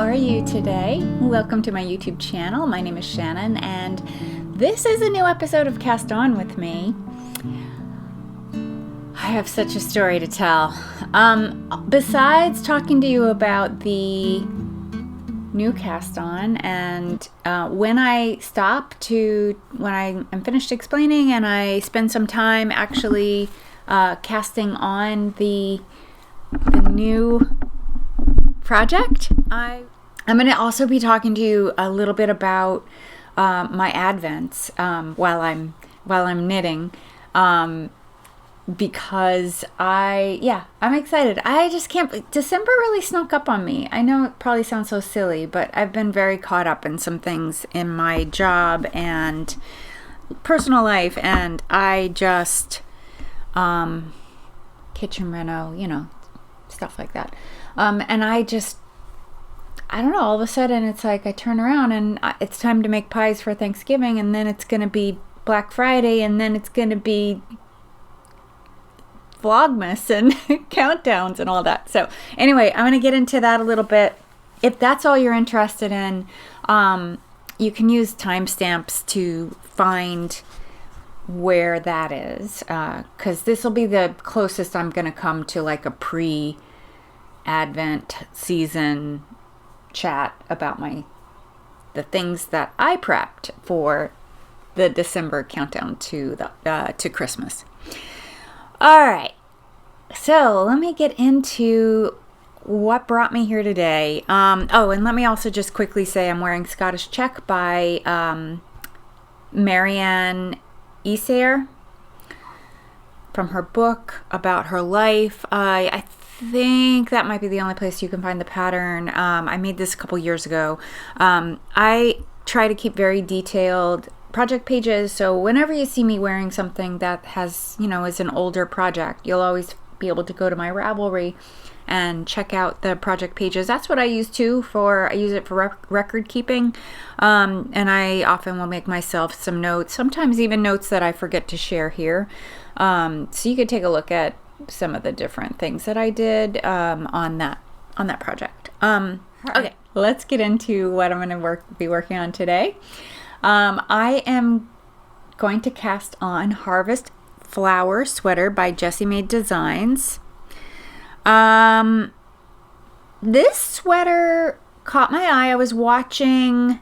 are you today? Welcome to my YouTube channel. My name is Shannon, and this is a new episode of Cast On with me. I have such a story to tell. Besides talking to you about the new Cast On, and when I am finished explaining and I spend some time actually casting on the new project, I'm going to also be talking to you a little bit about my advents while I'm knitting, because I'm excited. I just can't. December really snuck up on me. I know it probably sounds so silly, but I've been very caught up in some things in my job and personal life, and I just kitchen reno, stuff like that. And I don't know, all of a sudden it's like I turn around and it's time to make pies for Thanksgiving, and then it's going to be Black Friday, and then it's going to be Vlogmas and countdowns and all that. So anyway, I'm going to get into that a little bit. If that's all you're interested in, you can use timestamps to find where that is, because this will be the closest I'm going to come to like a Advent season chat about the things that I prepped for the December countdown to Christmas. All right, so let me get into what brought me here today. And let me also just quickly say I'm wearing Scottish Check by Marianne Isager from her book about her life. I think that might be the only place you can find the pattern. I made this a couple years ago. I try to keep very detailed project pages, so whenever you see me wearing something that has, is an older project, you'll always be able to go to my Ravelry and check out the project pages. That's what I use too. I use it for record keeping, and I often will make myself some notes, sometimes even notes that I forget to share here. So you could take a look at some of the different things that I did on that project. Okay, let's get into what I'm going to be working on today. I am going to cast on Harvest Flower Sweater by Jessie Mae Designs. This sweater caught my eye. I was watching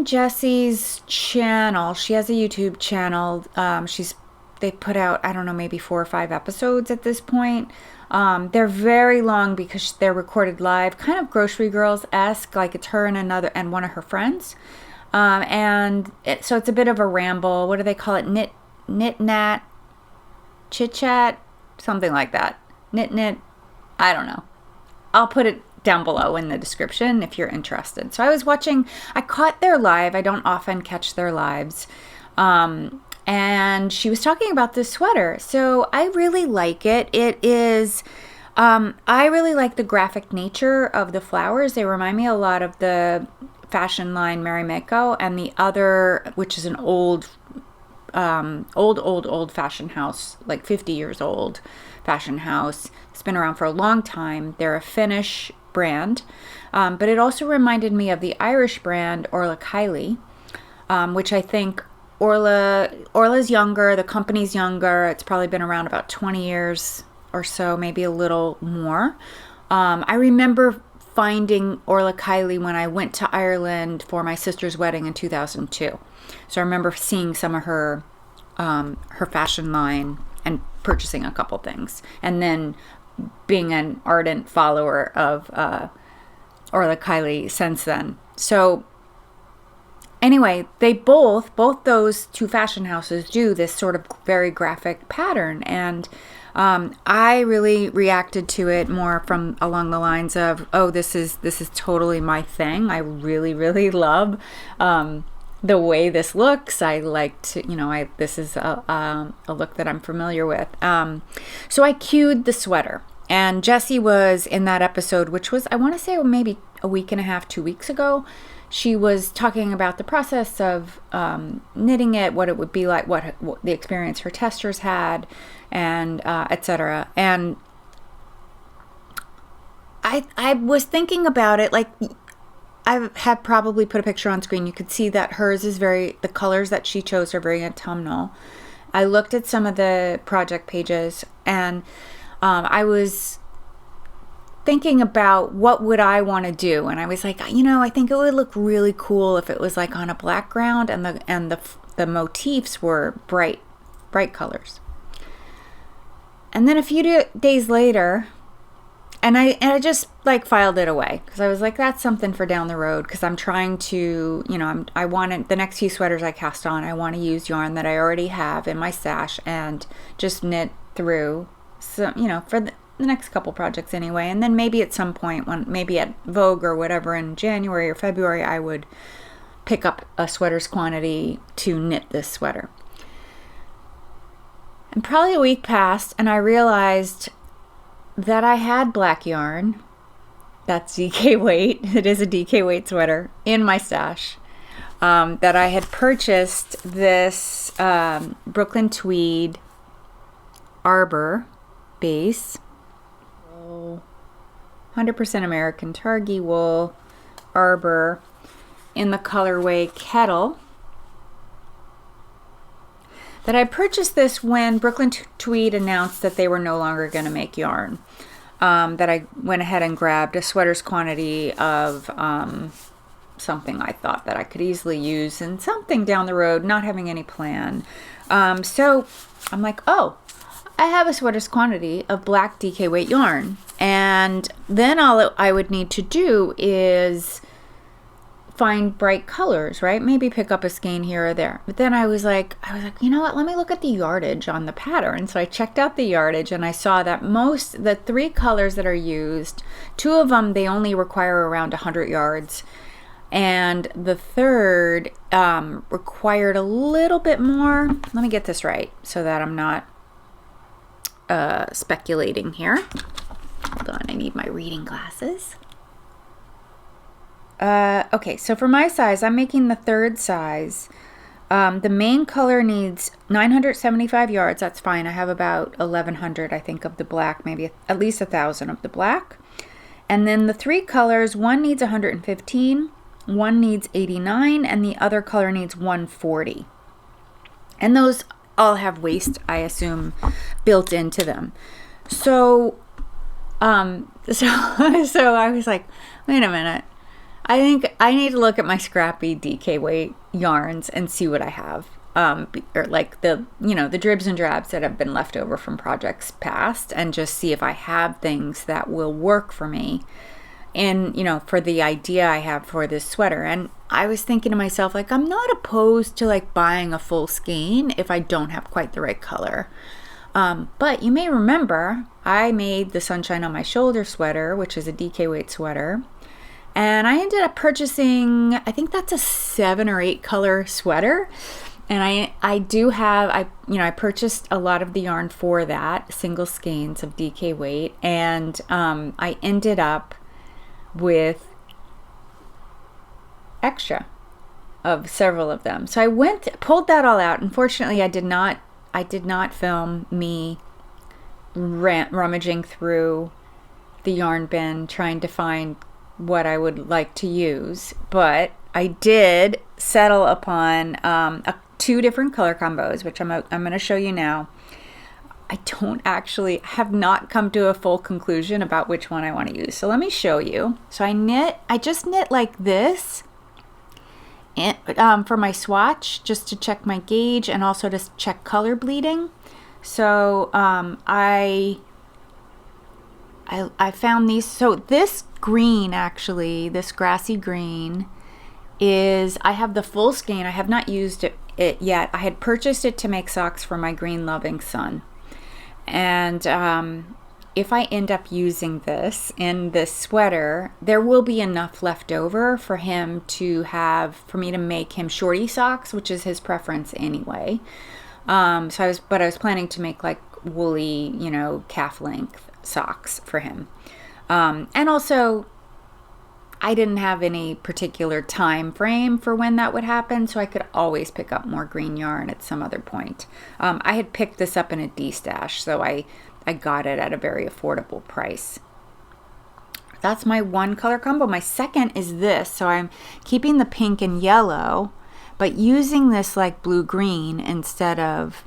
Jessie's channel. She has a YouTube channel. They put out, I don't know, maybe 4 or 5 episodes at this point. They're very long because they're recorded live, kind of Grocery Girls-esque, like it's her and one of her friends. So it's a bit of a ramble. What do they call it? Knit, nat, chit chat, something like that. Knit. I don't know. I'll put it down below in the description if you're interested. So I caught their live. I don't often catch their lives. And she was talking about this sweater. So I really like it. It is, I really like the graphic nature of the flowers. They remind me a lot of the fashion line Mary Mako, and the other, which is an old fashion house, like 50 years old fashion house. It's been around for a long time. They're a Finnish brand, but it also reminded me of the Irish brand Orla Kylie, which I think Orla's younger, the company's younger. It's probably been around about 20 years or so, maybe a little more. I remember finding Orla Kylie when I went to Ireland for my sister's wedding in 2002. So I remember seeing some of her fashion line and purchasing a couple things, and then being an ardent follower of Orla Kylie since then. So anyway, they both those two fashion houses do this sort of very graphic pattern, and I really reacted to it more from along the lines of, this is totally my thing. I really, really love the way this looks. I like to, this is a look that I'm familiar with. So I cued the sweater, and Jessie was in that episode, which was, I want to say, maybe a week and a half, 2 weeks ago. She was talking about the process of knitting it, what it would be like, what the experience her testers had, and etc. And I was thinking about it, like I had probably put a picture on screen. You could see that hers is the colors that she chose are very autumnal. I looked at some of the project pages, and I was thinking about what would I want to do, and I was like, I think it would look really cool if it was like on a black ground and the motifs were bright colors. And then a few days later, and I just like filed it away because I was like, that's something for down the road, because I'm trying to, I wanted the next few sweaters I cast on, I want to use yarn that I already have in my stash and just knit through, so, for the next couple projects anyway. And then maybe at some point, maybe at Vogue or whatever in January or February, I would pick up a sweater's quantity to knit this sweater. And probably a week passed, and I realized that I had black yarn, that's DK weight, it is a DK weight sweater, in my stash, that I had purchased this Brooklyn Tweed Arbor base, 100% American Targhee wool, Arbor, in the colorway Kettle. That I purchased this when Brooklyn Tweed announced that they were no longer going to make yarn. That I went ahead and grabbed a sweater's quantity of something I thought that I could easily use, and something down the road, not having any plan. So I'm like, oh, I have a sweater's quantity of black DK weight yarn, and then all I would need to do is find bright colors, right? Maybe pick up a skein here or there. But then I was like, you know what? Let me look at the yardage on the pattern. So I checked out the yardage, and I saw that the 3 colors that are used, 2 of them, they only require around 100 yards. And the third required a little bit more. Let me get this right so that I'm not speculating here. Hold on, I need my reading glasses. Okay, so for my size, I'm making the third size. The main color needs 975 yards. That's fine. I have about 1,100, I think, of the black, maybe at least 1,000 of the black. And then the 3 colors, one needs 115, one needs 89, and the other color needs 140. And those all have waist, I assume, built into them. So I was like, wait a minute. I think I need to look at my scrappy DK weight yarns and see what I have. Or like the dribs and drabs that have been left over from projects past, and just see if I have things that will work for me and, for the idea I have for this sweater. And I was thinking to myself, like, I'm not opposed to like buying a full skein if I don't have quite the right color. But you may remember I made the Sunshine on My Shoulder sweater, which is a DK weight sweater. And I ended up purchasing, I think that's a 7 or 8 color sweater. And I purchased a lot of the yarn for that, single skeins of DK weight. And I ended up with extra of several of them. So I pulled that all out. Unfortunately, I did not film me rummaging through the yarn bin trying to find what I would like to use, but I did settle upon 2 different color combos, which I'm going to show you now. I have not come to a full conclusion about which one I want to use. So let me show you. So I just knit like this for my swatch, just to check my gauge and also to check color bleeding. So I found these. So this green, actually, this grassy green, is, I have the full skein. I have not used it yet. I had purchased it to make socks for my green loving son. And if I end up using this in this sweater, there will be enough left over for me to make him shorty socks, which is his preference anyway. I was planning to make like woolly, calf length socks for him. And also, I didn't have any particular time frame for when that would happen, so I could always pick up more green yarn at some other point. I had picked this up in a D-stash, so I got it at a very affordable price. That's my one color combo. My second is this. So I'm keeping the pink and yellow, but using this like blue green instead of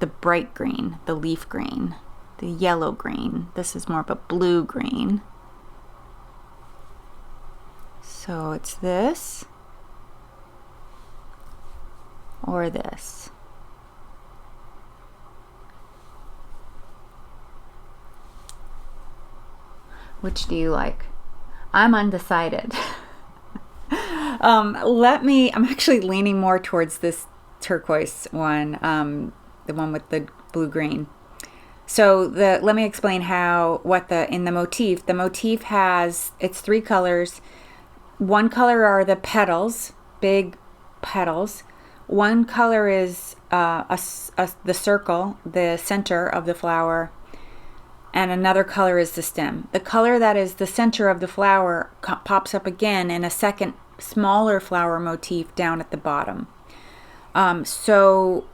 the bright green, the leaf green, the yellow green. This is more of a blue green. So it's this or this. Which do you like? I'm undecided. I'm actually leaning more towards this turquoise one, the one with the blue-green. So let me explain in the motif has, it's 3 colors. One color are the petals, big petals. One color is the circle, the center of the flower. And another color is the stem. The color that is the center of the flower pops up again in a second smaller flower motif down at the bottom. So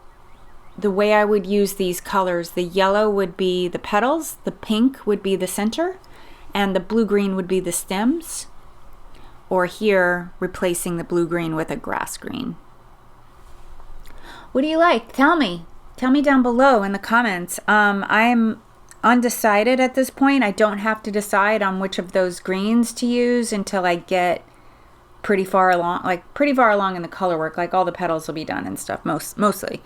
the way I would use these colors, the yellow would be the petals, the pink would be the center, and the blue-green would be the stems. Or here, replacing the blue-green with a grass green. What do you like? Tell me. Tell me down below in the comments. I'm undecided at this point. I don't have to decide on which of those greens to use until I get pretty far along in the color work. Like all the petals will be done and stuff, mostly.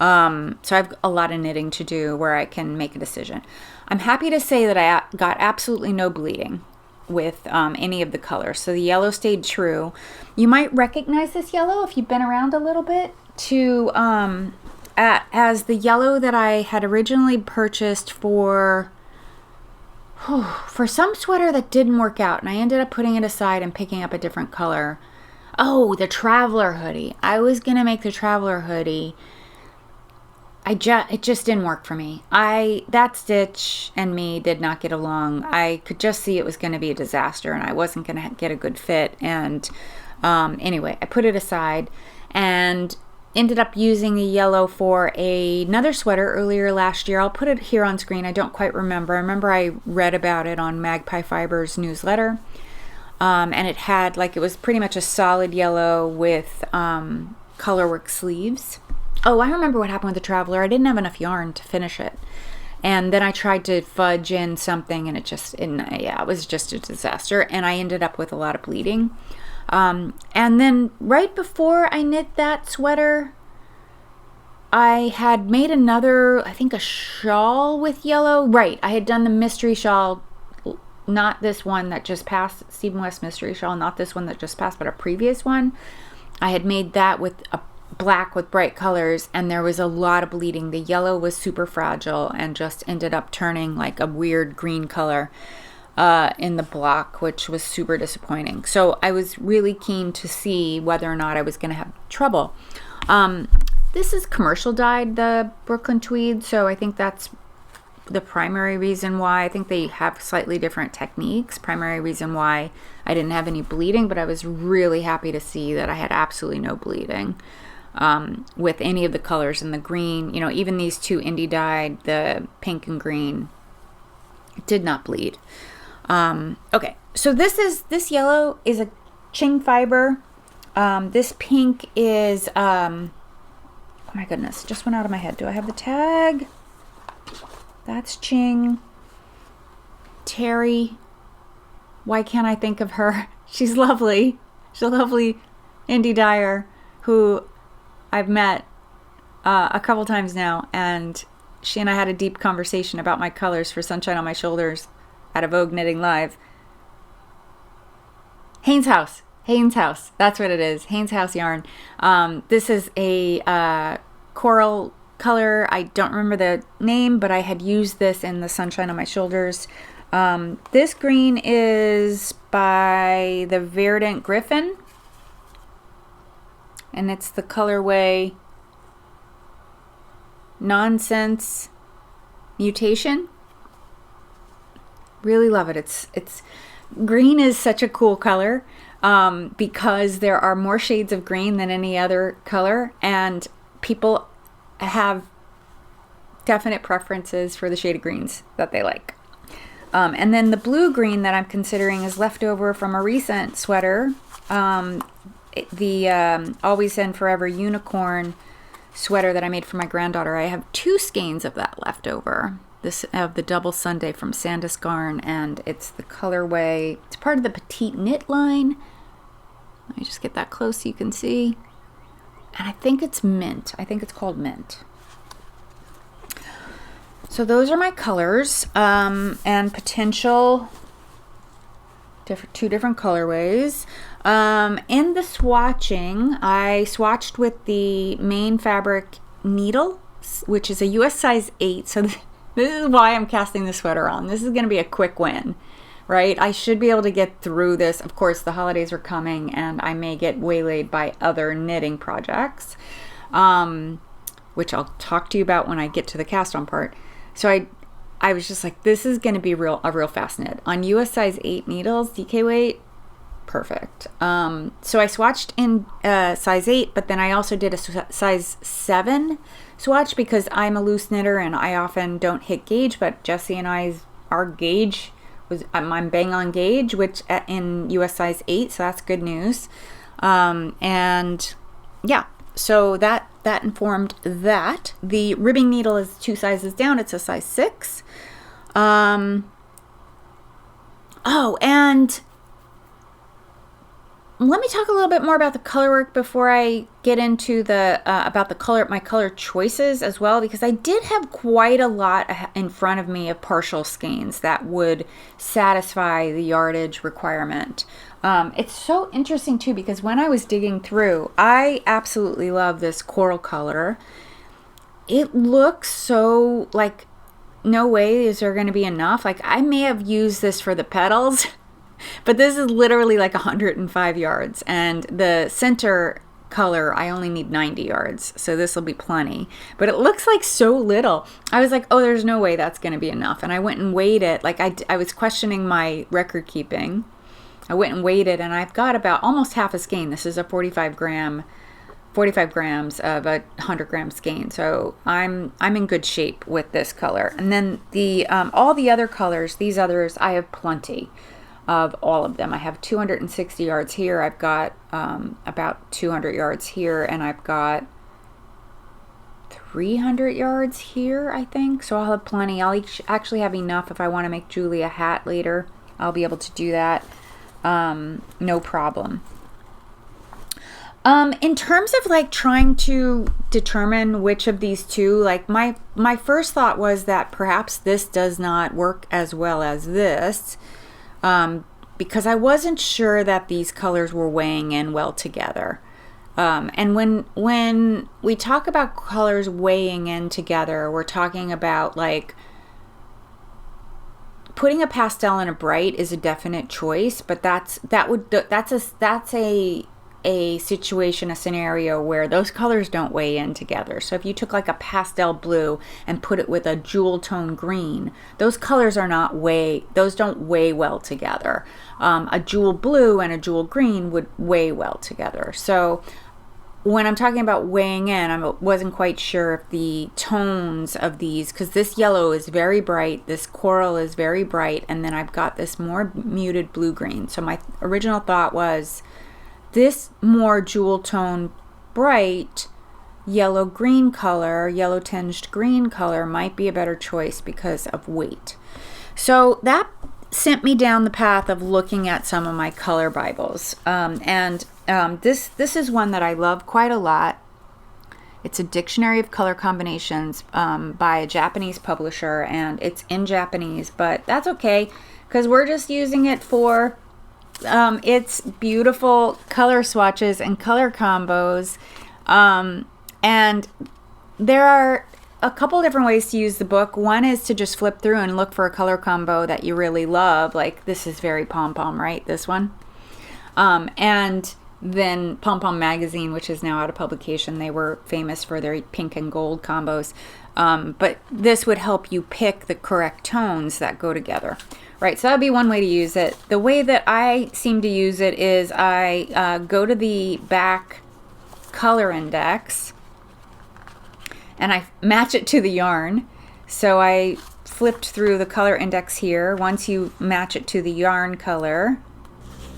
So I've a lot of knitting to do where I can make a decision. I'm happy to say that I got absolutely no bleeding with any of the colors. So the yellow stayed true. You might recognize this yellow if you've been around a little bit as the yellow that I had originally purchased for some sweater that didn't work out, and I ended up putting it aside and picking up a different color. Oh, the traveler hoodie. I was gonna make the traveler hoodie. It just didn't work for me. That stitch and me did not get along. I could just see it was going to be a disaster, and I wasn't going to get a good fit. And anyway, I put it aside and ended up using the yellow for another sweater earlier last year. I'll put it here on screen. I don't quite remember. I remember I read about it on Magpie Fibre's newsletter. And it was pretty much a solid yellow with colorwork sleeves. Oh, I remember what happened with the Traveler. I didn't have enough yarn to finish it. And then I tried to fudge in something, and it was just a disaster. And I ended up with a lot of bleeding. And then right before I knit that sweater, I had made another, I think a shawl with yellow. Right, I had done the mystery shawl, not this one that just passed, Stephen West mystery shawl, not this one that just passed, but a previous one. I had made that with a black with bright colors, and there was a lot of bleeding. The yellow was super fragile and just ended up turning like a weird green color in the block, which was super disappointing. So I was really keen to see whether or not I was going to have trouble. This is commercial dyed, the Brooklyn tweed, so I think that's the primary reason why. I think they have slightly different techniques. Primary reason why I didn't have any bleeding, but I was really happy to see that I had absolutely no bleeding with any of the colors. In the green, even these two indie dyed, the pink and green, did not bleed. Okay, so this yellow is a Qing fiber. This pink is oh my goodness, just went out of my head. Do I have the tag? That's Qing. Terry. Why can't I think of her? She's lovely. She's a lovely indie dyer who I've met a couple times now, and she and I had a deep conversation about my colors for Sunshine on My Shoulders at a Vogue Knitting Live. Haynes House. That's what it is. Haynes House yarn. This is a coral color. I don't remember the name, but I had used this in the Sunshine on My Shoulders. This green is by the Verdant Gryphon, and it's the colorway Nonsense Mutation. Really love it. It's green is such a cool color because there are more shades of green than any other color, and people have definite preferences for the shade of greens that they like. And then the blue green that I'm considering is left over from a recent sweater, the Always and Forever Unicorn sweater that I made for my granddaughter. I have 2 skeins of that left over. This of the Double Sunday from Sandus Garn, and it's the colorway. It's part of the Petite Knit line. Let me just get that close so you can see. And I think it's mint. I think it's called mint. So those are my colors, and potential 2 different colorways. In the swatching, I swatched with the main fabric needle, which is a US size 8. So this is why I'm casting the sweater on. This is going to be a quick win, right? I should be able to get through this. Of course, the holidays are coming and I may get waylaid by other knitting projects, which I'll talk to you about when I get to the cast on part. So I was just like, this is going to be a real fast knit. On US size 8 needles, DK weight, perfect. So I swatched in size 8, but then I also did a size 7 swatch because I'm a loose knitter and I often don't hit gauge, but Jessie and our gauge was, I'm bang on gauge, which in US size 8, so that's good news. And yeah, so that informed that. The ribbing needle is 2 sizes down. It's a size 6. Oh, and let me talk a little bit more about the color work before I get into the about the color, my color choices as well, because I did have quite a lot in front of me of partial skeins that would satisfy the yardage requirement. It's so interesting too, because when I was digging through, I absolutely love this coral color. It looks so like, no way is there going to be enough. Like, I may have used this for the petals, but this is literally like 105 yards, and the center color I only need 90 yards, so this will be plenty. But it looks like so little. I was like, oh, there's no way that's going to be enough, and I went and weighed it. Like, I was questioning my record keeping. I went and weighed it, and I've got about almost half a skein. This is a 45 grams of a 100 gram skein, so I'm in good shape with this color. And then the all the other colors, these others, I have plenty of all of them. I have 260 yards here. I've got about 200 yards here, and I've got 300 yards here, I think. So I'll have plenty. I'll actually have enough if I want to make Julie a hat later. I'll be able to do that. No problem. In terms of like trying to determine which of these two, like my first thought was that perhaps this does not work as well as this, because I wasn't sure that these colors were weighing in well together. And when we talk about colors weighing in together, we're talking about like putting a pastel and a bright is a definite choice, but that's a situation, a scenario where those colors don't weigh in together. So if you took like a pastel blue and put it with a jewel tone green, those colors don't weigh well together. A jewel blue and a jewel green would weigh well together. So when I'm talking about weighing in, I wasn't quite sure if the tones of these, because this yellow is very bright, this coral is very bright, and then I've got this more muted blue-green. So my original thought was this more jewel tone bright yellow-green color, yellow tinged green color might be a better choice because of weight. So that sent me down the path of looking at some of my color Bibles. This is one that I love quite a lot. It's a dictionary of color combinations by a Japanese publisher, and it's in Japanese, but that's okay because we're just using it for its beautiful color swatches and color combos. And there are a couple different ways to use the book. One is to just flip through and look for a color combo that you really love. Like this is very pom-pom, right? This one. And then Pom Pom Magazine, which is now out of publication, they were famous for their pink and gold combos. But this would help you pick the correct tones that go together. Right, so that would be one way to use it. The way that I seem to use it is I go to the back color index and I match it to the yarn. So I flipped through the color index here. Once you match it to the yarn color.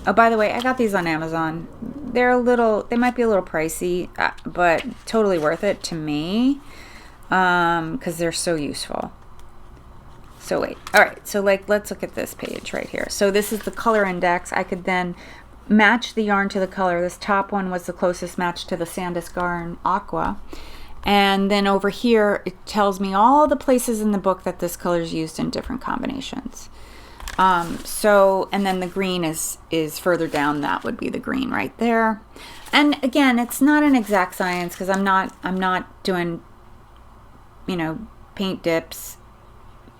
Oh, by the way, I got these on Amazon. They might be a little pricey, but totally worth it to me, because they're so useful. So wait, all right, so like, let's look at this page right here. So this is the color index. I could then match the yarn to the color. This top one was the closest match to the Sandus Garn Aqua. And then over here, it tells me all the places in the book that this color is used in different combinations. And then the green is further down. That would be the green right there. And again, it's not an exact science, because I'm not doing, paint dips,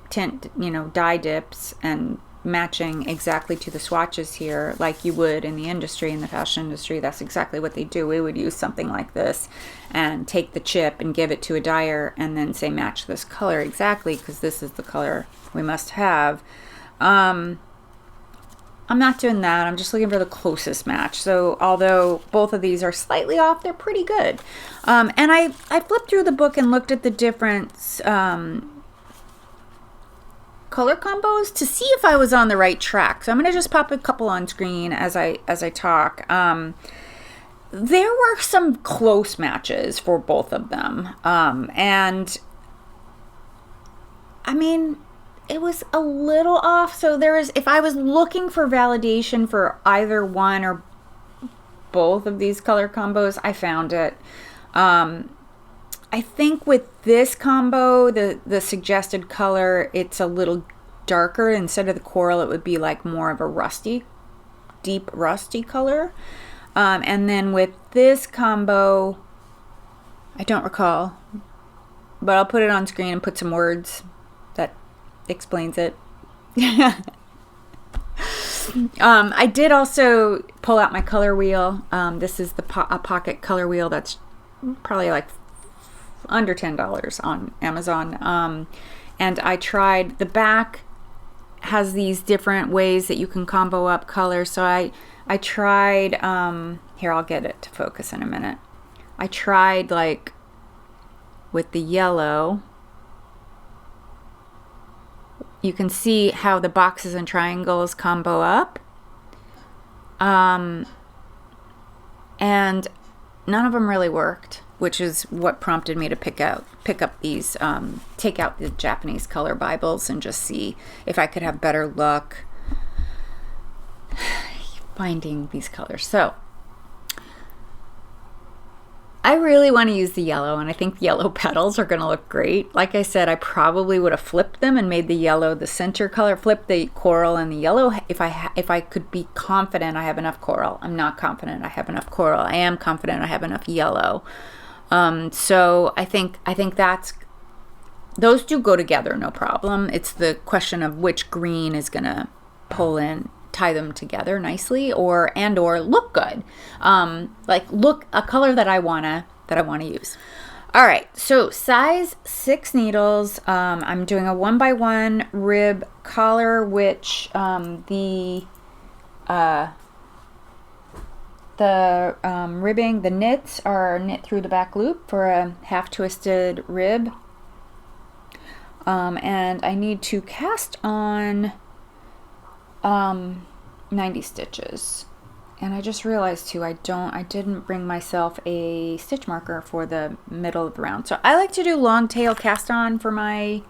dye dips, and matching exactly to the swatches here like you would in the industry, in the fashion industry. That's exactly what they do. We would use something like this and take the chip and give it to a dyer and then say match this color exactly, because this is the color we must have. I'm not doing that. I'm just looking for the closest match. So although both of these are slightly off, they're pretty good. And I flipped through the book and looked at the different color combos to see if I was on the right track. So I'm going to just pop a couple on screen as I talk. There were some close matches for both of them. And I mean, it was a little off. So if I was looking for validation for either one or both of these color combos, I found it. I think with this combo, the suggested color, it's a little darker. Instead of the coral, it would be like more of a deep rusty color. And then with this combo, I don't recall, but I'll put it on screen and put some words that explains it. I did also pull out my color wheel. This is a pocket color wheel that's probably like under $10 on Amazon. And I tried, the back has these different ways that you can combo up colors. So I tried, here, I'll get it to focus in a minute. I tried like with the yellow. You can see how the boxes and triangles combo up. And none of them really worked, which is what prompted me to pick up these, take out the Japanese color Bibles and just see if I could have better luck finding these colors. So I really want to use the yellow, and I think yellow petals are going to look great. Like I said, I probably would have flipped them and made the yellow the center color, flipped the coral and the yellow if I could be confident I have enough coral. I'm not confident I have enough coral. I am confident I have enough yellow. So I think that's, those two go together, no problem. It's the question of which green is going to tie them together nicely or look good. Like look a color that I wanna use. All right, so size 6 needles. I'm doing a 1x1 rib collar, which the ribbing, the knits are knit through the back loop for a half twisted rib. And I need to cast on 90 stitches. And I just realized too, I didn't bring myself a stitch marker for the middle of the round. So I like to do long tail cast on for my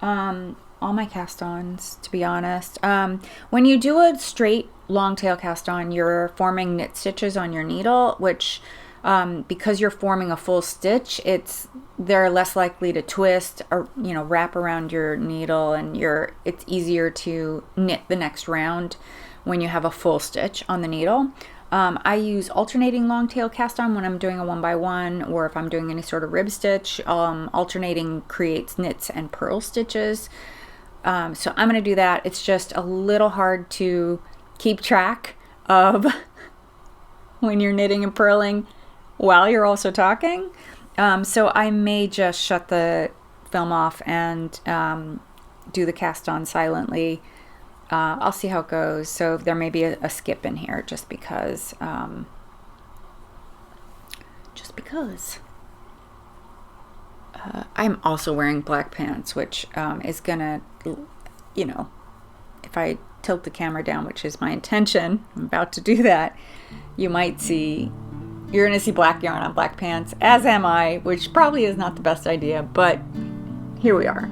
all my cast ons, to be honest. When you do a straight long tail cast on, you're forming knit stitches on your needle, which because you're forming a full stitch, they're less likely to twist or wrap around your needle, and it's easier to knit the next round when you have a full stitch on the needle. I use alternating long tail cast on when I'm doing a 1x1, or if I'm doing any sort of rib stitch. Alternating creates knits and purl stitches. So I'm going to do that. It's just a little hard to keep track of when you're knitting and purling while you're also talking. So I may just shut the film off and do the cast on silently. I'll see how it goes. So there may be a skip in here just because. I'm also wearing black pants, which is gonna, you know, if I tilt the camera down, which is my intention, I'm about to do that, you're gonna see black yarn on black pants, as am I, which probably is not the best idea, but here we are.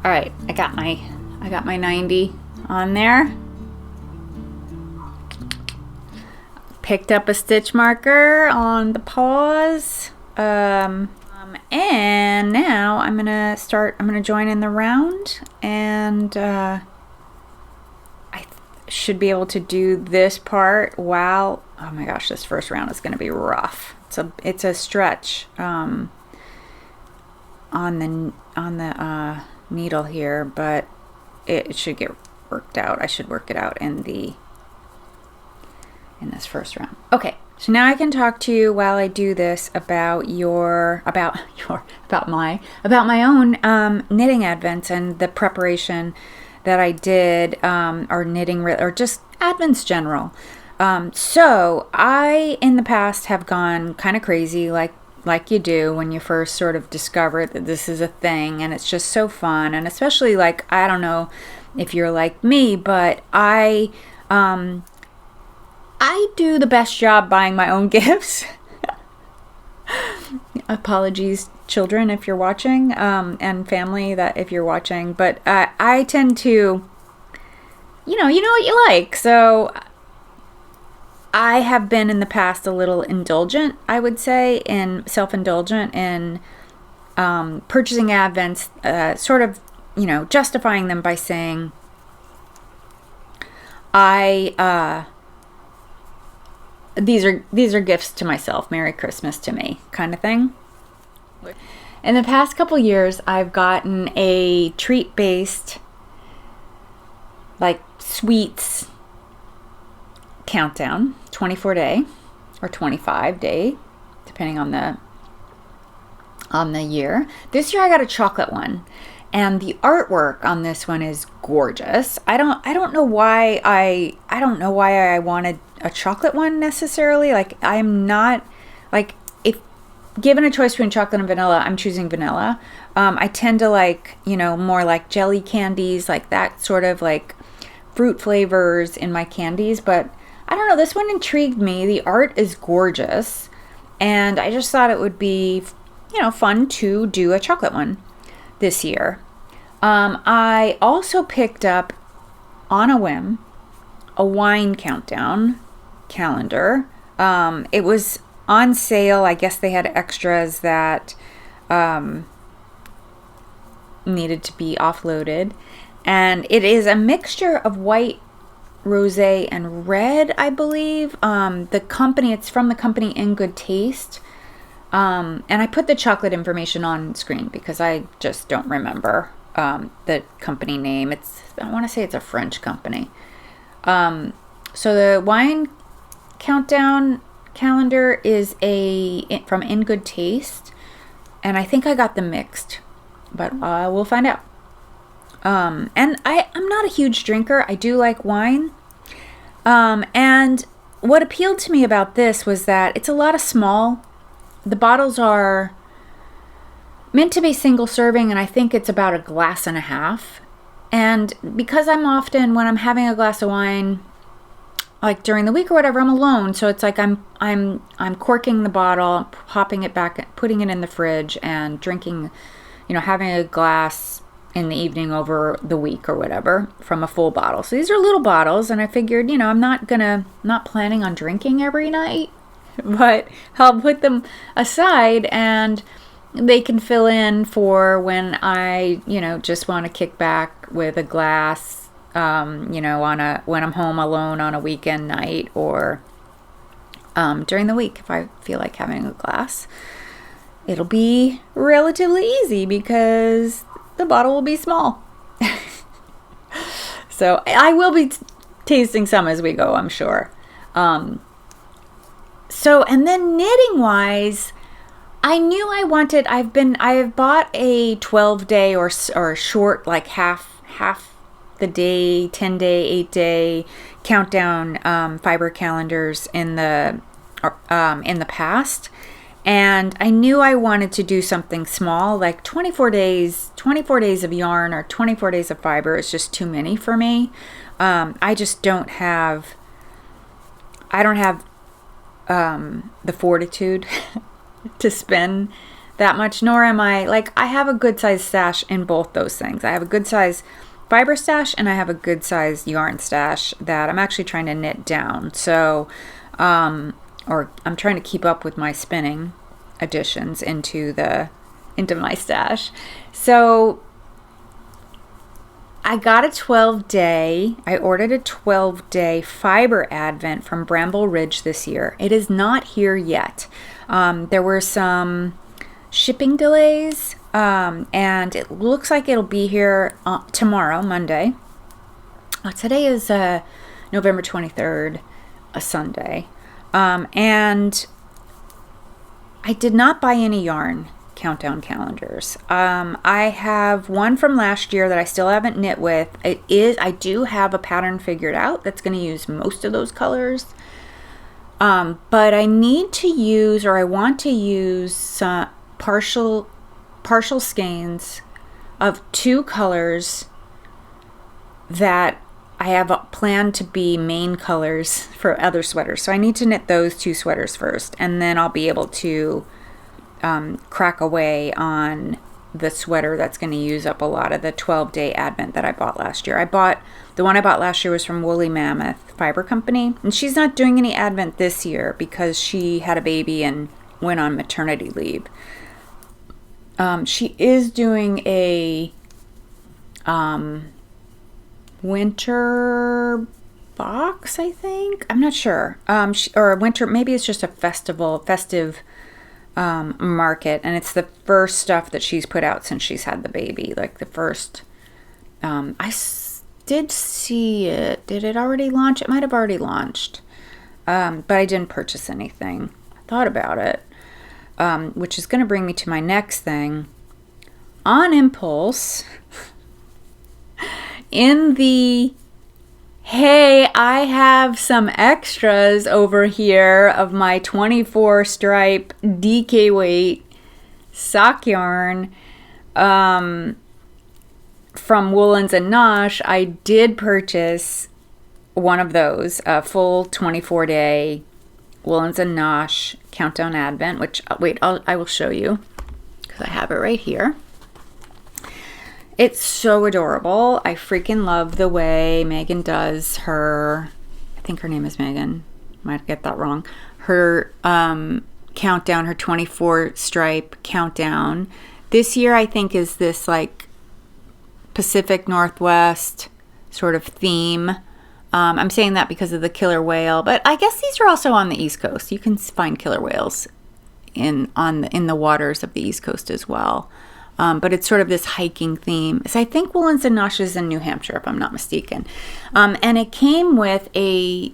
All right, I got my 90 on there. Picked up a stitch marker on the paws. And now I'm gonna join in the round, and I should be able to do this part while, oh my gosh, this first round is gonna be rough. It's a stretch on the needle here, but it should get worked out. I should work it out in this first round. Okay, so now I can talk to you while I do this about my own knitting advents and the preparation that I did, or knitting, or just advents general. So I in the past have gone kind of crazy, like you do when you first sort of discover that this is a thing, and it's just so fun. And especially, like, I don't know if you're like me, but I do the best job buying my own gifts. Apologies, children, if you're watching, and family, that if you're watching, but I tend to, you know what you like. So I have been in the past a little indulgent, I would say, self-indulgent in purchasing advents, sort of, justifying them by saying, these are gifts to myself, Merry Christmas to me, kind of thing. In the past couple years, I've gotten a treat-based, like, sweets countdown, 24-day or 25-day, depending on the year. This year I got a chocolate one, and the artwork on this one is gorgeous. I don't know why I wanted a chocolate one necessarily. Like, I'm not, like, if given a choice between chocolate and vanilla, I'm choosing vanilla. I tend to like, more like jelly candies, like that sort of like fruit flavors in my candies, but I don't know, this one intrigued me. The art is gorgeous, and I just thought it would be, fun to do a chocolate one this year. I also picked up, on a whim, a wine countdown calendar. It was on sale. I guess they had extras that needed to be offloaded, and it is a mixture of white, rosé, and red, I believe. It's from the company In Good Taste, and I put the chocolate information on screen because I just don't remember the company name. I want to say it's a French company. So the wine countdown calendar is from In Good Taste, and I think I got them mixed, but we'll find out. And I'm not a huge drinker. I do like wine. And what appealed to me about this was that it's a lot of small. The bottles are meant to be single serving, and I think it's about a glass and a half. And because I'm often, when I'm having a glass of wine, like during the week or whatever, I'm alone. So it's like I'm corking the bottle, popping it back, putting it in the fridge, and drinking, having a glass in the evening over the week or whatever from a full bottle. So these are little bottles, and I figured, I'm not planning on drinking every night, but I'll put them aside and they can fill in for when I, just want to kick back with a glass, when I'm home alone on a weekend night, or during the week if I feel like having a glass. It'll be relatively easy because the bottle will be small. So I will be tasting some as we go, I'm sure. And then knitting wise, I knew I wanted, I have bought a 12-day or short, like half the day, 10-day, 8-day countdown Fibre calendars in the past. And I knew I wanted to do something small, like 24 days of yarn or 24 days of fiber is just too many for me. I just don't have the fortitude to spend that much, nor am I, like, I have a good size stash in both those things. I have a good size fiber stash and I have a good size yarn stash that I'm actually trying to knit down. So, or I'm trying to keep up with my spinning additions into my stash. So I got a 12-day, I ordered a 12-day fiber advent from Bramble Ridge this year. It is not here yet. There were some shipping delays, and it looks like it'll be here tomorrow, Monday. Today is November 23rd, a Sunday. And I did not buy any yarn countdown calendars. I have one from last year that I still haven't knit with. I do have a pattern figured out that's going to use most of those colors. But I need to use, or I want to use some partial skeins of 2 colors that I have planned to be main colors for other sweaters. So I need to knit those 2 sweaters first, and then I'll be able to crack away on the sweater that's going to use up a lot of the 12-day advent that I bought last year. The one I bought last year was from Woolly Mammoth Fiber Company, and she's not doing any advent this year because she had a baby and went on maternity leave. She is doing a winter box, I think. I'm not sure. Or winter, maybe it's just a festive market, and it's the first stuff that she's put out since she's had the baby. Like the first, did see it. Did it already launch? It might have already launched, but I didn't purchase anything. I thought about it, which is going to bring me to my next thing. On impulse, in the, hey, I have some extras over here of my 24 stripe DK weight sock yarn from Woolens and Nosh. I did purchase one of those, a full 24-day Woolens and Nosh countdown advent, which, I will show you because I have it right here. It's so adorable. I freaking love the way Megan does her, I think her name is Megan, might get that wrong, her countdown, her 24 stripe countdown. This year I think is this like Pacific Northwest sort of theme. I'm saying that because of the killer whale, but I guess these are also on the East Coast. You can find killer whales in the waters of the East Coast as well. But it's sort of this hiking theme. So I think Woolens and Nosh is in New Hampshire, if I'm not mistaken. And it came with a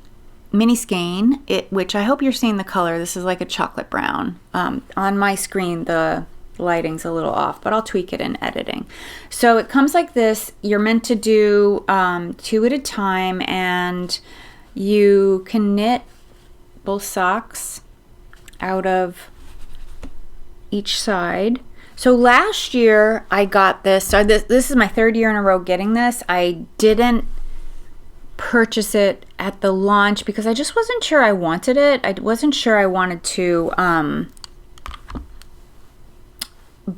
mini skein, which I hope you're seeing the color. This is like a chocolate brown. On my screen, the lighting's a little off, but I'll tweak it in editing. So it comes like this. You're meant to do 2 at a time, and you can knit both socks out of each side. So last year I got this. So this is my 3rd year in a row getting this. I didn't purchase it at the launch because I just wasn't sure I wanted it. I wasn't sure I wanted to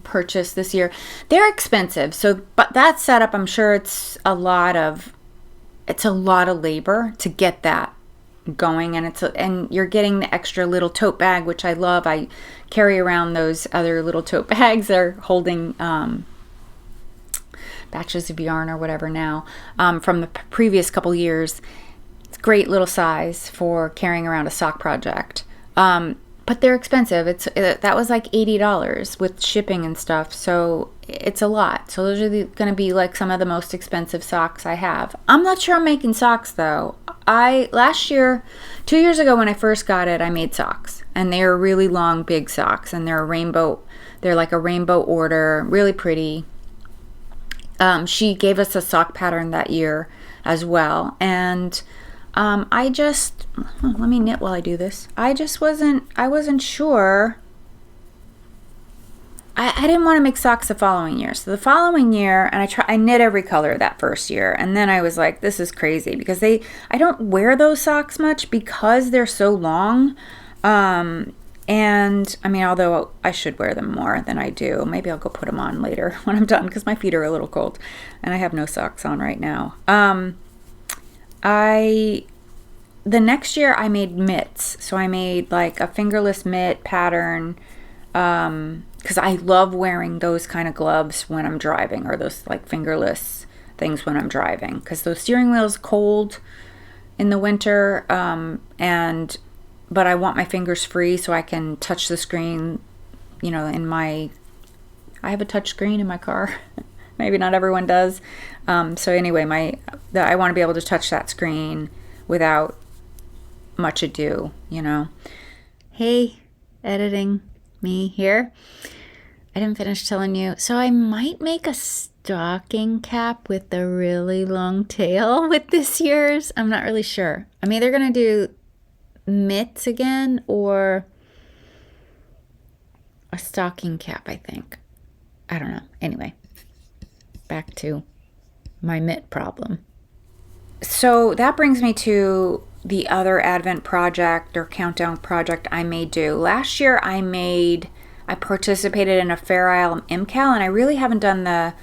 purchase this year. They're expensive. So, but that setup, I'm sure it's a lot of labor to get that going, and and you're getting the extra little tote bag, which I love. I carry around those other little tote bags. They're holding batches of yarn or whatever now from the previous couple years. It's a great little size for carrying around a sock project. But they're expensive. That was like $80 with shipping and stuff. So it's a lot. So those are going to be like some of the most expensive socks I have. I'm not sure I'm making socks though. Last year, 2 years ago when I first got it, I made socks, and they are really long, big socks, and they're like a rainbow order, really pretty. She gave us a sock pattern that year as well. And let me knit while I do this. I wasn't sure. I didn't want to make socks the following year. So the following year, and I knit every color that first year. And then I was like, this is crazy because I don't wear those socks much because they're so long. And I mean, although I should wear them more than I do, maybe I'll go put them on later when I'm done because my feet are a little cold and I have no socks on right now. The next year I made mitts. So I made like a fingerless mitt pattern because I love wearing those kind of gloves when I'm driving, or those like fingerless things when I'm driving, because those steering wheels cold in the winter, but I want my fingers free so I can touch the screen, I have a touch screen in my car. Maybe not everyone does. So anyway, I want to be able to touch that screen without much ado, Hey, editing me here. I didn't finish telling you. So I might make a stocking cap with a really long tail with this year's. I'm not really sure. I'm either going to do mitts again or a stocking cap, I think. I don't know. Anyway, back to my mitt problem. So that brings me to the other Advent project or countdown project I may do. Last year I participated in a Fair Isle MCAL, and I really haven't done the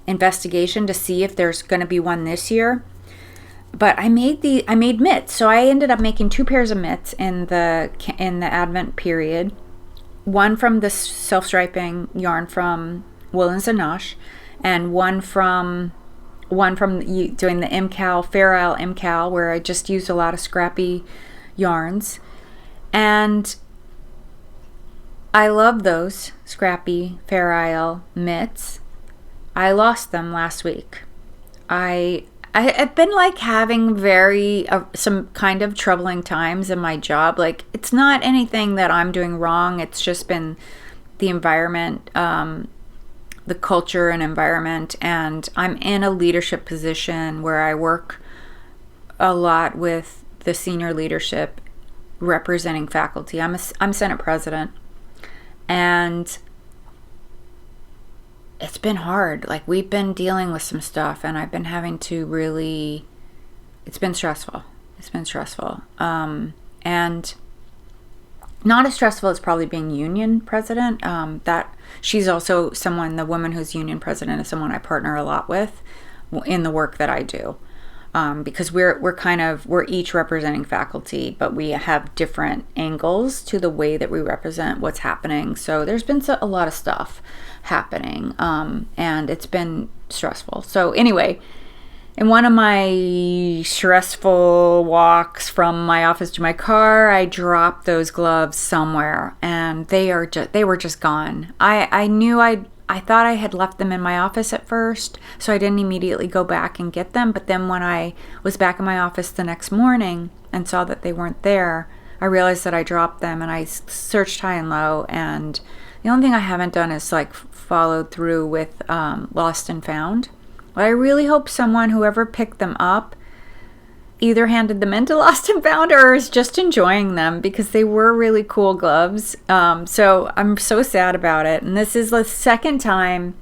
investigation to see if there's going to be one this year. But I made mitts. So I ended up making 2 pairs of mitts in the Advent period. One from the self-striping yarn from Woolens and Nosh, and one from doing the MCAL, Fair Isle MCAL, where I just used a lot of scrappy yarns. And I love those scrappy Fair Isle mitts. I lost them last week. I've been like having some kind of troubling times in my job. Like, it's not anything that I'm doing wrong. It's just been the environment, the culture and environment. And I'm in a leadership position where I work a lot with the senior leadership representing faculty. I'm Senate president, and it's been hard. Like, we've been dealing with some stuff, and I've been having to it's been stressful. And not as stressful as probably being union president. That she's also the woman who's union president is someone I partner a lot with in the work that I do. Because we're each representing faculty, but we have different angles to the way that we represent what's happening. So there's been a lot of stuff happening, and it's been stressful. So anyway, in one of my stressful walks from my office to my car, I dropped those gloves somewhere, and they were just gone. I thought I had left them in my office at first, so I didn't immediately go back and get them. But then when I was back in my office the next morning and saw that they weren't there, I realized that I dropped them, and I searched high and low. And the only thing I haven't done is like followed through with lost and found. But I really hope whoever picked them up, either handed them into lost and found or is just enjoying them, because they were really cool gloves. So I'm so sad about it. And this is the second time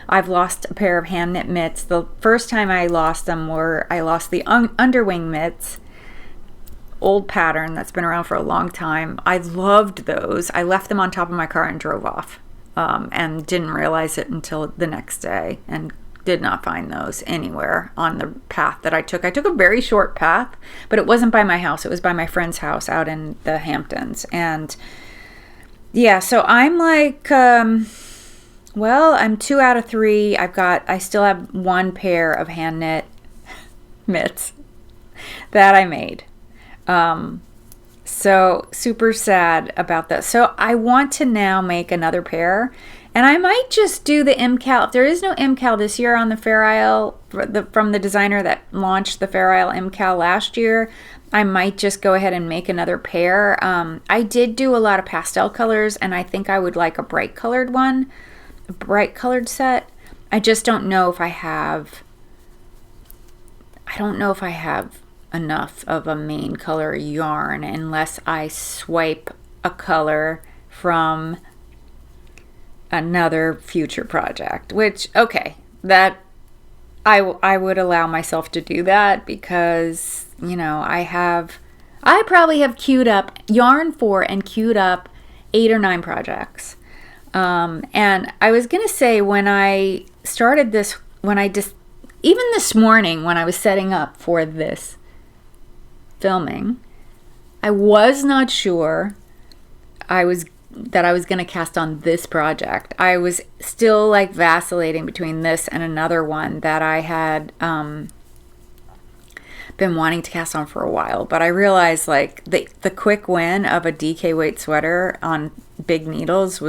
I've lost a pair of hand knit mitts. The first time I lost them I lost the underwing mitts, old pattern that's been around for a long time. I loved those. I left them on top of my car and drove off, and didn't realize it until the next day, and did not find those anywhere on the path that I took. I took a very short path, but it wasn't by my house. It was by my friend's house out in the Hamptons. And yeah, so I'm like, well, I'm 2 out of 3. I still have 1 pair of hand knit mitts that I made. So super sad about that. So I want to now make another pair, and I might just do the MCal. If there is no MCal this year on the Fair Isle, from the designer that launched the Fair Isle MCal last year, I might just go ahead and make another pair. I did do a lot of pastel colors, and I think I would like a bright colored one, a bright colored set. I just don't know if I have enough of a main color yarn unless I swipe a color from another future project, which, okay, that I would allow myself to do that, because, you know, I probably have queued up yarn for and queued up 8 or 9 projects. And I was going to say, when I started this, even this morning when I was setting up for this filming, I was not sure that I was going to cast on this project. I was still like vacillating between this and another one that I had been wanting to cast on for a while. But I realized like the quick win of a DK weight sweater on big needles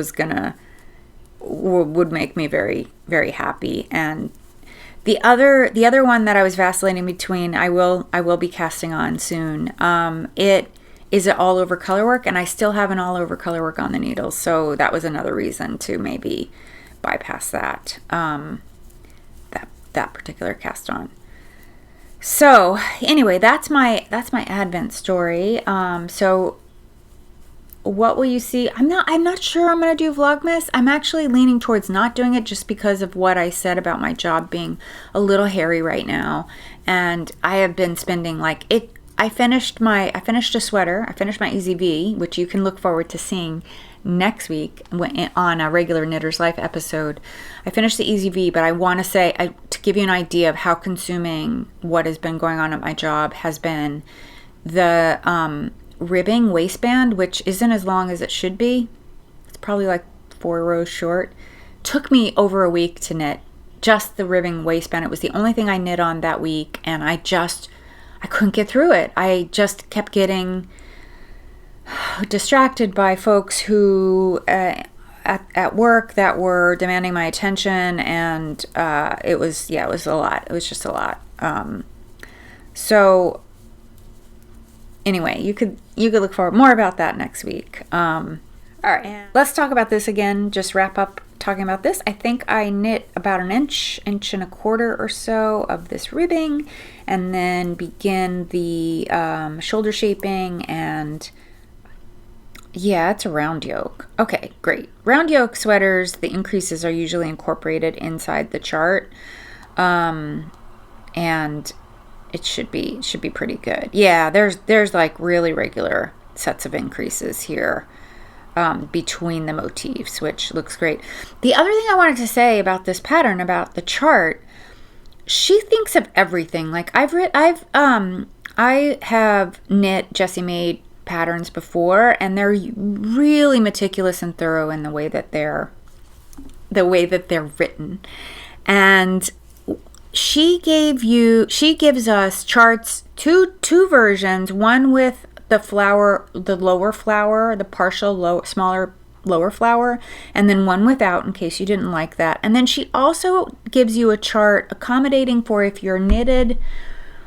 would make me very, very happy. And the other one that I was vacillating between, I will be casting on soon. It is an all over color work, and I still have an all over color work on the needles. So that was another reason to maybe bypass that that particular cast on. So anyway, that's my Advent story. So what will you see? I'm not sure I'm going to do Vlogmas. I'm actually leaning towards not doing it, just because of what I said about my job being a little hairy right now. And I have been spending I finished a sweater. I finished my Easy V, which you can look forward to seeing next week on a regular Knitter's Life episode. I finished the Easy V, but I want to say, to give you an idea of how consuming what has been going on at my job has been, the ribbing waistband, which isn't as long as it should be. It's probably like 4 rows short. Took me over a week to knit just the ribbing waistband. It was the only thing I knit on that week, and I couldn't get through it. I just kept getting distracted by folks who at work that were demanding my attention, and it was a lot. It was just a lot. So anyway, you could look forward more about that next week. All right, let's talk about this again. Just wrap up talking about this. I think I knit about an inch and a quarter or so of this ribbing, and then begin the shoulder shaping. And yeah, it's a round yoke. Okay, great. Round yoke sweaters, the increases are usually incorporated inside the chart, and it should be pretty good. Yeah, there's like really regular sets of increases here between the motifs, which looks great. The other thing I wanted to say about this pattern, about the chart, she thinks of everything. Like I have knit Jessie Mae patterns before, and they're really meticulous and thorough in the way that they're written. And she gives us charts, two versions, one with the flower, the lower flower, the partial smaller lower flower, and then one without, in case you didn't like that. And then she also gives you a chart accommodating for if your knitted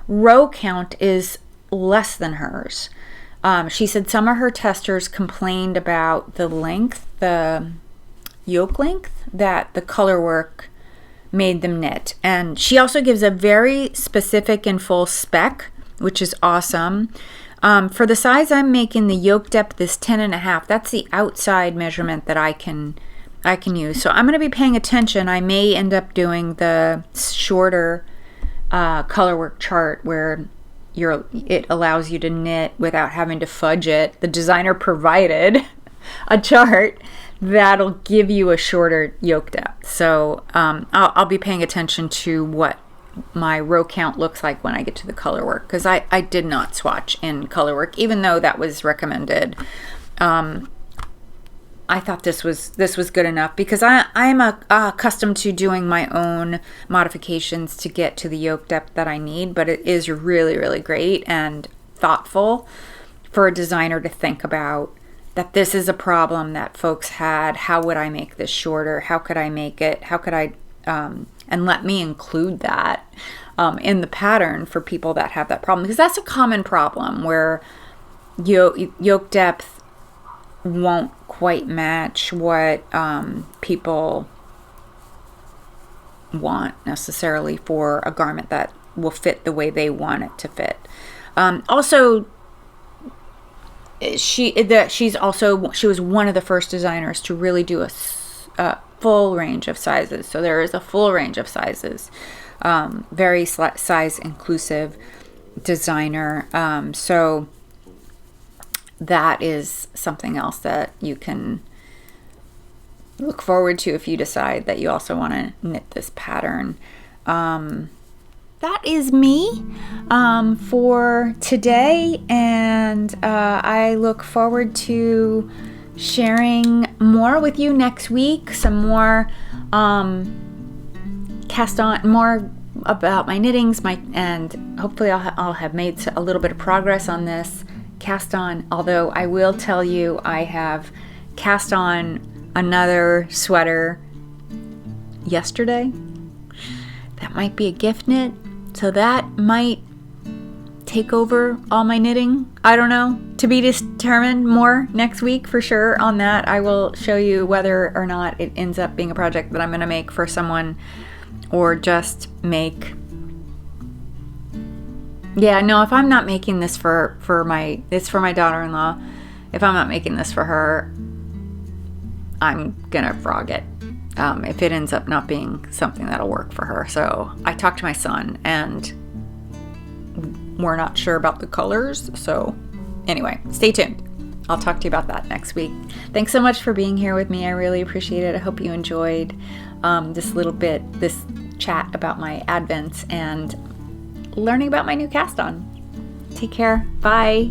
row count is less than hers. She said some of her testers complained about the yoke length that the color work made them knit. And she also gives a very specific and full spec, which is awesome. For the size I'm making, the yoke depth is 10.5. That's the outside measurement that I can I can use. So I'm going to be paying attention. I may end up doing the shorter colorwork chart where it allows you to knit without having to fudge it. The designer provided a chart that'll give you a shorter yoke depth. So I'll be paying attention to what my row count looks like when I get to the colorwork, because I did not swatch in colorwork, even though that was recommended. I thought this was good enough because I'm accustomed to doing my own modifications to get to the yoke depth that I need, but it is really, really great and thoughtful for a designer to think about that this is a problem that folks had. How would I make this shorter? How could I make it? How could I, and let me include that in the pattern for people that have that problem, because that's a common problem where yoke depth won't quite match what people want necessarily for a garment that will fit the way they want it to fit. Also, she was one of the first designers to really do a full range of sizes. So there is a full range of sizes, very size inclusive designer. So that is something else that you can look forward to if you decide that you also want to knit this pattern. That is me for today, and I look forward to sharing more with you next week, some more more about my knittings, and hopefully I'll have made a little bit of progress on this cast on, although I will tell you I have cast on another sweater yesterday that might be a gift knit, so that might take over all my knitting. I don't know, to be determined. More next week for sure on that. I will show you whether or not it ends up being a project that I'm going to make for someone or just make. Yeah, no, if I'm not making this it's for my daughter-in-law. If I'm not making this for her, I'm gonna frog it. If it ends up not being something that'll work for her. So I talked to my son and we're not sure about the colors. So anyway, stay tuned. I'll talk to you about that next week. Thanks so much for being here with me. I really appreciate it. I hope you enjoyed this chat about my advents and learning about my new cast on. Take care. Bye.